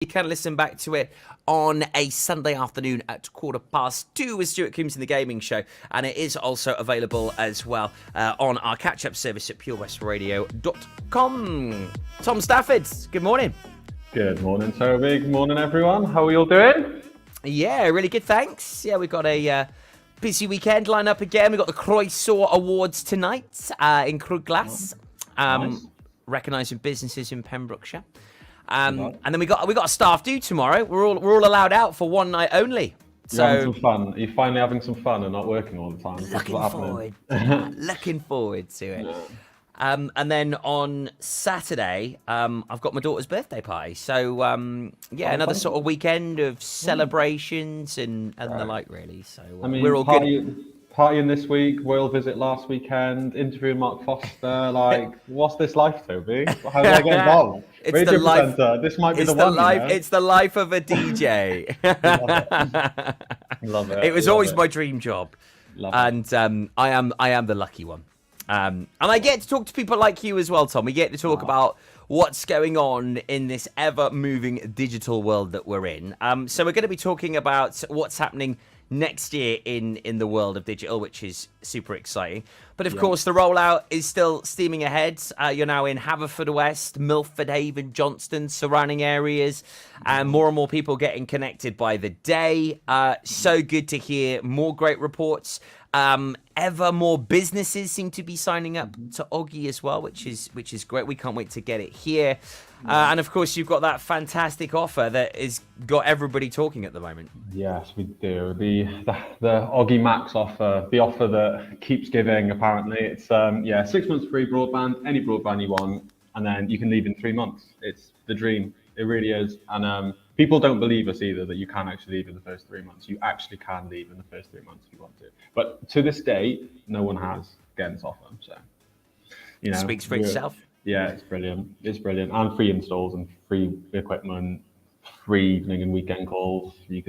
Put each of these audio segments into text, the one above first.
You can listen back to it on a Sunday afternoon at 2:15 with Stuart Coombs in the Gaming Show. And it is also available as well on our catch-up service at purewestradio.com. Tom Stafford, good morning. Good morning, Toby. Good morning, everyone. How are you all doing? Yeah, really good, thanks. Yeah, we've got a busy weekend lined up again. We've got the Croissant Awards tonight in Cruglas, Nice. recognising businesses in Pembrokeshire. And then we got a staff do tomorrow. We're all allowed out for one night only. You're having some fun. You're finally having some fun and not working all the time. Looking forward to it. Yeah. And then on Saturday, I've got my daughter's birthday party. So another sort of weekend of celebrations and the like, really. So we're all good. Partying this week, royal visit last weekend, interviewing Mark Foster. Like, what's this life, Toby? How do I get involved? It's the life. Presenter. This might be the one. It's the life of a DJ. Love it. It was always my dream job, and I am the lucky one. And I get to talk to people like you as well, Tom. We get to talk about what's going on in this ever-moving digital world that we're in. So we're going to be talking about what's happening next year in the world of digital, which is super exciting. But of course, the rollout is still steaming ahead. You're now in Haverfordwest, Milford Haven, Johnston, surrounding areas, and more people getting connected by the day. So good to hear more great reports. Ever more businesses seem to be signing up to Oggy as well, which is great. We can't wait to get it here. And of course, you've got that fantastic offer that has got everybody talking at the moment. Yes, we do. The Oggy Max offer, the offer that keeps giving. Apparently, it's 6 months free broadband, any broadband you want, and then you can leave in 3 months. It's the dream. It really is. And people don't believe us either that you can actually leave in the first 3 months. You actually can leave in the first 3 months if you want to. But to this day, no one has gotten this offer. So, speaks for itself. Yeah, it's brilliant. It's brilliant. And free installs and free equipment, free evening and weekend calls. It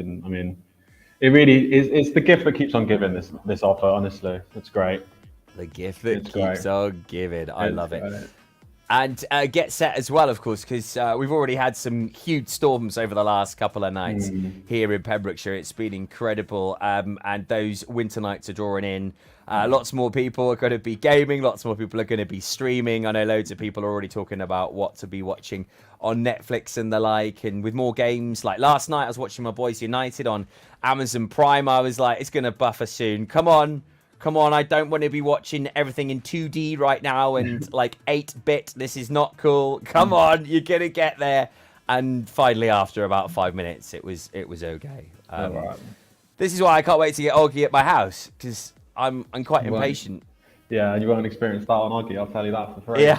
really is. It's the gift that keeps on giving. This offer, honestly, it's great. The gift that keeps on giving. I love it. And get set as well, of course, because we've already had some huge storms over the last couple of nights here in Pembrokeshire. It's been incredible. And those winter nights are drawing in. Lots more people are going to be gaming. Lots more people are going to be streaming. I know loads of people are already talking about what to be watching on Netflix and the like. And with more games, like last night, I was watching my boys United on Amazon Prime. I was like, it's going to buffer soon. Come on, I don't want to be watching everything in 2D right now and like 8-bit. This is not cool. Come on, you're going to get there. And finally, after about 5 minutes, it was okay. This is why I can't wait to get Oggy at my house, because I'm quite impatient. Yeah, you won't experience that on Oggy, I'll tell you that for free. Yeah,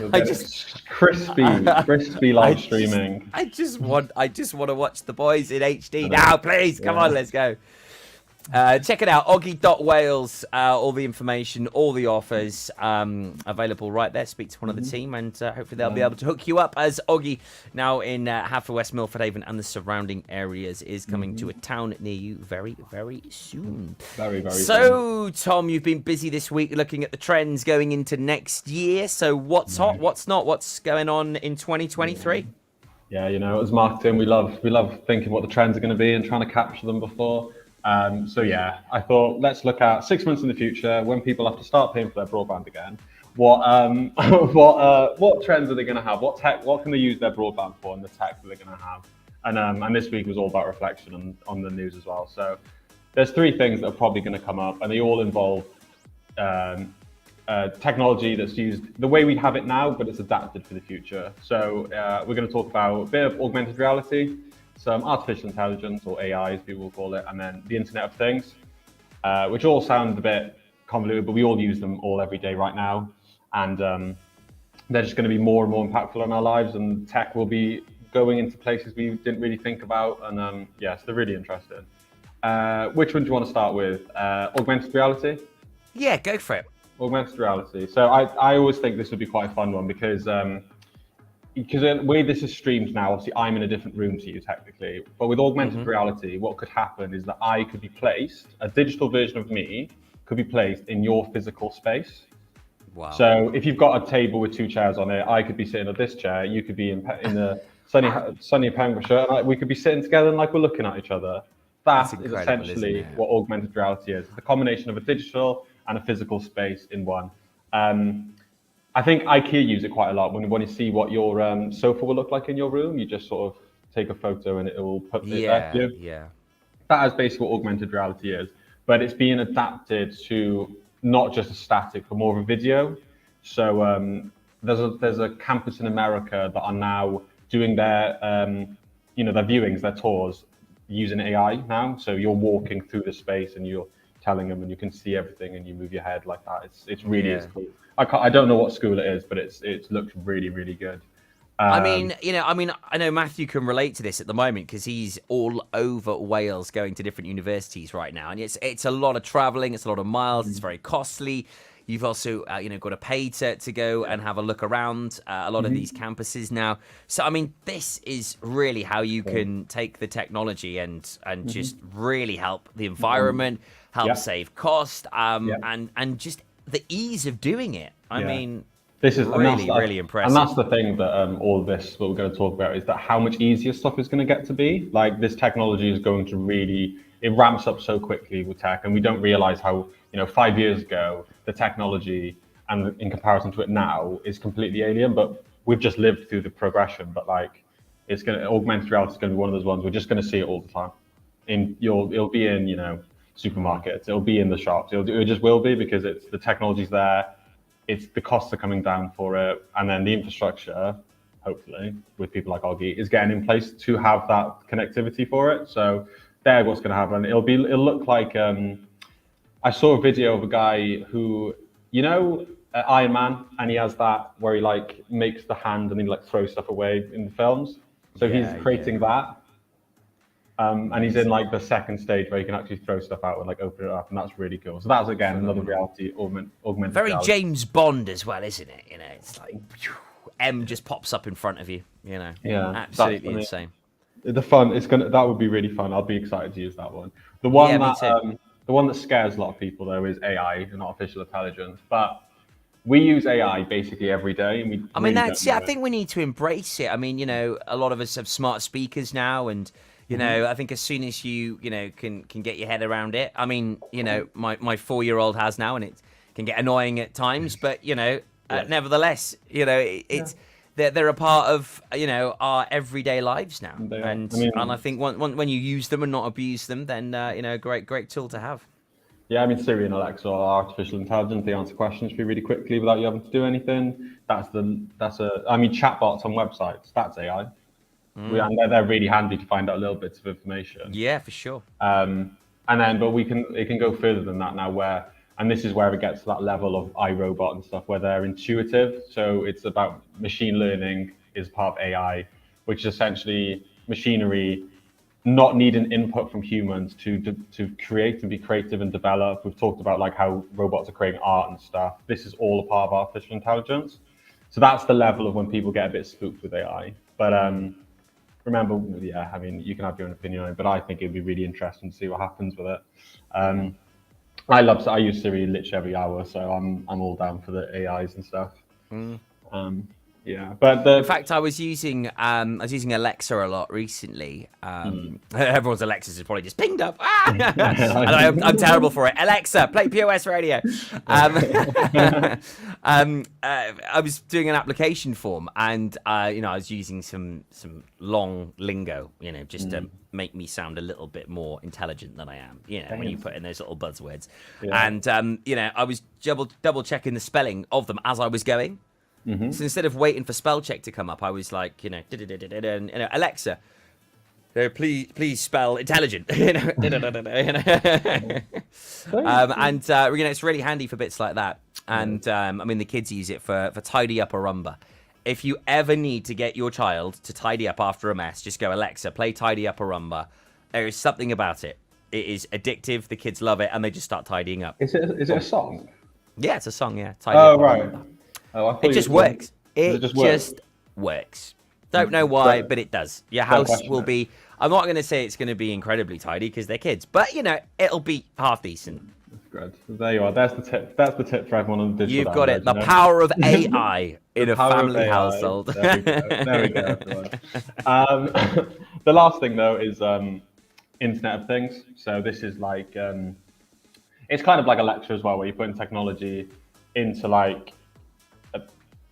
crispy live streaming. I just want to watch the boys in HD now, please. Come on, let's go. Check it out, oggy.wales, all the information, all the offers available right there. Speak to one of the team and hopefully they'll be able to hook you up, as Oggy, now in Haverfordwest, Milford Haven and the surrounding areas, is coming to a town near you very, very soon. Very soon. Tom, you've been busy this week looking at the trends going into next year. So what's hot, what's not, what's going on in 2023? Yeah, as marketing, we love thinking what the trends are going to be and trying to capture them before. I thought let's look at 6 months in the future when people have to start paying for their broadband again. What trends are they going to have? What can they use their broadband for, and the tech that they're going to have? And this week was all about reflection on the news as well. So there's 3 things that are probably going to come up, and they all involve technology that's used the way we have it now, but it's adapted for the future. So we're going to talk about a bit of augmented reality, some artificial intelligence, or AI as people will call it, and then the Internet of Things, which all sound a bit convoluted, but we all use them all every day right now. And they're just going to be more and more impactful in our lives, and tech will be going into places we didn't really think about. And yes, they're really interesting. Which one do you want to start with? Augmented reality? Yeah, go for it. Augmented reality. So I always think this would be quite a fun one because the way this is streamed now, obviously I'm in a different room to you technically, but with augmented reality, what could happen is that I could be placed, a digital version of me could be placed in your physical space. Wow. So if you've got a table with 2 chairs on it, I could be sitting at this chair, you could be in the sunny Pembrokeshire, and like, we could be sitting together and like we're looking at each other. That is essentially what augmented reality is. It's the combination of a digital and a physical space in one. I think IKEA use it quite a lot. When you see what your sofa will look like in your room, you just sort of take a photo and it will put it there for you. Yeah. That is basically what augmented reality is. But it's being adapted to not just a static, but more of a video. So there's a campus in America that are now doing their their viewings, their tours using AI now. So you're walking through the space and you're telling them, and you can see everything, and you move your head like that. It's really is cool. I don't know what school it is, but it looks really, really good. I know Matthew can relate to this at the moment because he's all over Wales going to different universities right now. And it's a lot of traveling. It's a lot of miles. It's very costly. You've also, got to pay to go and have a look around a lot of these campuses now. So, I mean, this is really how you can take the technology and just really help the environment, help save cost, and just the ease of doing it. I mean... This is really impressive. And that's the thing that all this, what we're going to talk about, is that how much easier stuff is going to get to be. Like, this technology is going to really, it ramps up so quickly with tech, and we don't realize how, 5 years ago, the technology and in comparison to it now is completely alien, but we've just lived through the progression. But like, augmented reality is going to be one of those ones, we're just going to see it all the time. It'll be in, supermarkets, it'll be in the shops, it just will be, because the technology's there. It's the costs are coming down for it, and then the infrastructure, hopefully, with people like Oggy, is getting in place to have that connectivity for it. So there, what's going to happen? It'll look like I saw a video of a guy who, Iron Man, and he has that where he like makes the hand and he like throws stuff away in the films. So he's creating that. And he's in like the second stage where you can actually throw stuff out and like open it up, and that's really cool. So that's again another reality augmented. Very reality. James Bond as well, isn't it? It's like M just pops up in front of you. Yeah, absolutely insane. That would be really fun. I'll be excited to use that one. The one that scares a lot of people though is AI and artificial intelligence, but we use AI basically every day, and I think we need to embrace it. I mean, a lot of us have smart speakers now, and I think as soon as you can get your head around it. I mean, my 4-year-old has now, and it can get annoying at times, but nevertheless, they're a part of our everyday lives now, and I think when you use them and not abuse them, then great tool to have. Yeah, I mean, Siri and Alexa are artificial intelligence. They answer questions for you really quickly without you having to do anything. Chatbots on websites, that's AI. And they're really handy to find out little bits of information. Yeah, for sure. But it can go further than that now, and this is where it gets to that level of iRobot and stuff, where they're intuitive. So it's about machine learning is part of AI, which is essentially machinery not needing input from humans to create and be creative and develop. We've talked about like how robots are creating art and stuff. This is all a part of artificial intelligence. So that's the level of when people get a bit spooked with AI. But remember, I mean, you can have your own opinion on it, but I think it'd be really interesting to see what happens with it. I use Siri literally every hour, so I'm all down for the AIs and stuff. But in fact, I was using Alexa a lot recently. Everyone's Alexas is probably just pinged up. I'm terrible for it. Alexa, play POS radio. I was doing an application form, and I was using some long lingo, just to make me sound a little bit more intelligent than I am. When you put in those little buzzwords, and I was double checking the spelling of them as I was going. So instead of waiting for spell check to come up, I was like, Alexa, please spell intelligent. It's really handy for bits like that. And the kids use it for tidy up a rumba. If you ever need to get your child to tidy up after a mess, just go, Alexa, play tidy up a rumba. There is something about it. It is addictive. The kids love it, and they just start tidying up. Is it a song? Yeah, it's a song. Yeah. Tidy up a rumba. It just works. It just works. Don't know why, but it does. Your house will be... I'm not going to say it's going to be incredibly tidy because they're kids, but, it'll be half decent. Good. There you are. There's the tip. That's the tip for everyone on the digital. You've got it. The power of AI in a family household. There we go. There we go, everyone. The last thing, though, is Internet of Things. So this is like, it's kind of like Alexa as well, where you're putting technology into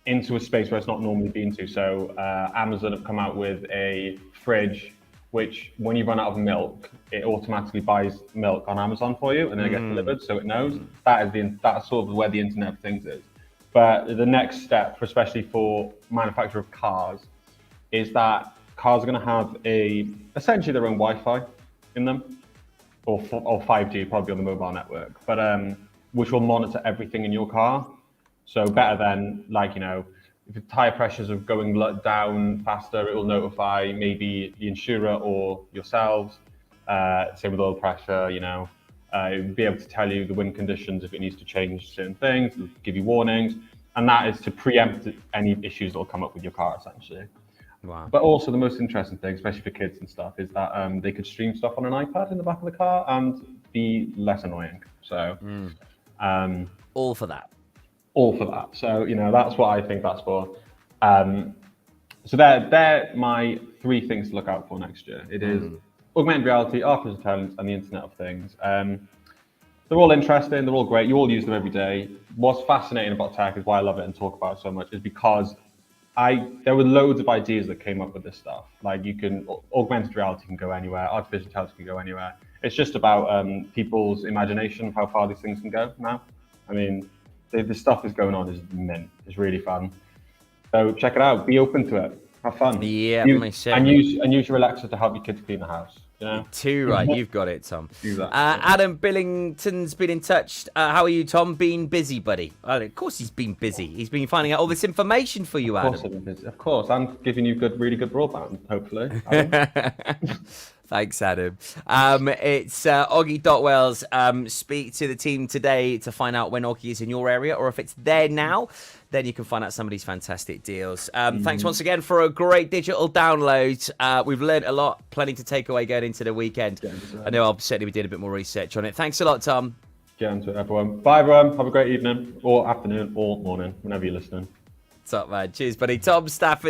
into a space where it's not normally been to. So Amazon have come out with a fridge, which when you run out of milk, it automatically buys milk on Amazon for you, and then it gets delivered, so it knows. That's sort of where the Internet of Things is. But the next step, especially for manufacturer of cars, is that cars are going to have essentially their own Wi-Fi in them, or 5G, probably on the mobile network, but which will monitor everything in your car. So better than, like, you know, if the tire pressures are going down faster, it will notify maybe the insurer or yourselves. Same with oil pressure, you know. It will be able to tell you the wind conditions if it needs to change certain things, it'll give you warnings. And that is to preempt any issues that will come up with your car, essentially. Wow. But also the most interesting thing, especially for kids and stuff, is that they could stream stuff on an iPad in the back of the car and be less annoying. So all for that. All for that. So, you know, that's what I think that's for. So they're my 3 things to look out for next year. It is augmented reality, artificial intelligence, and the Internet of Things. They're all interesting. They're all great. You all use them every day. What's fascinating about tech is why I love it and talk about it so much is because there were loads of ideas that came up with this stuff. Like augmented reality can go anywhere. Artificial intelligence can go anywhere. It's just about people's imagination of how far these things can go now. I mean, the stuff that's going on is mint. It's really fun. So check it out. Be open to it. Have fun. Yeah, and use your Alexa to help your kids clean the house. You know? Too right. You've got it, Tom. Exactly. Adam Billington's been in touch. How are you, Tom? Been busy, buddy? Of course he's been busy. He's been finding out all this information for you, Adam. Of course I've been busy. Of course. I'm giving you really good broadband, hopefully. Thanks, Adam. It's Oggy.Wells. Speak to the team today to find out when Oggy is in your area, or if it's there now, then you can find out some of these fantastic deals. Thanks once again for a great digital download. We've learned a lot, plenty to take away going into the weekend. I know certainly we did a bit more research on it. Thanks a lot, Tom. Get into it, everyone. Bye, everyone. Have a great evening, or afternoon, or morning, whenever you're listening. Top man. Cheers, buddy. Tom Stafford.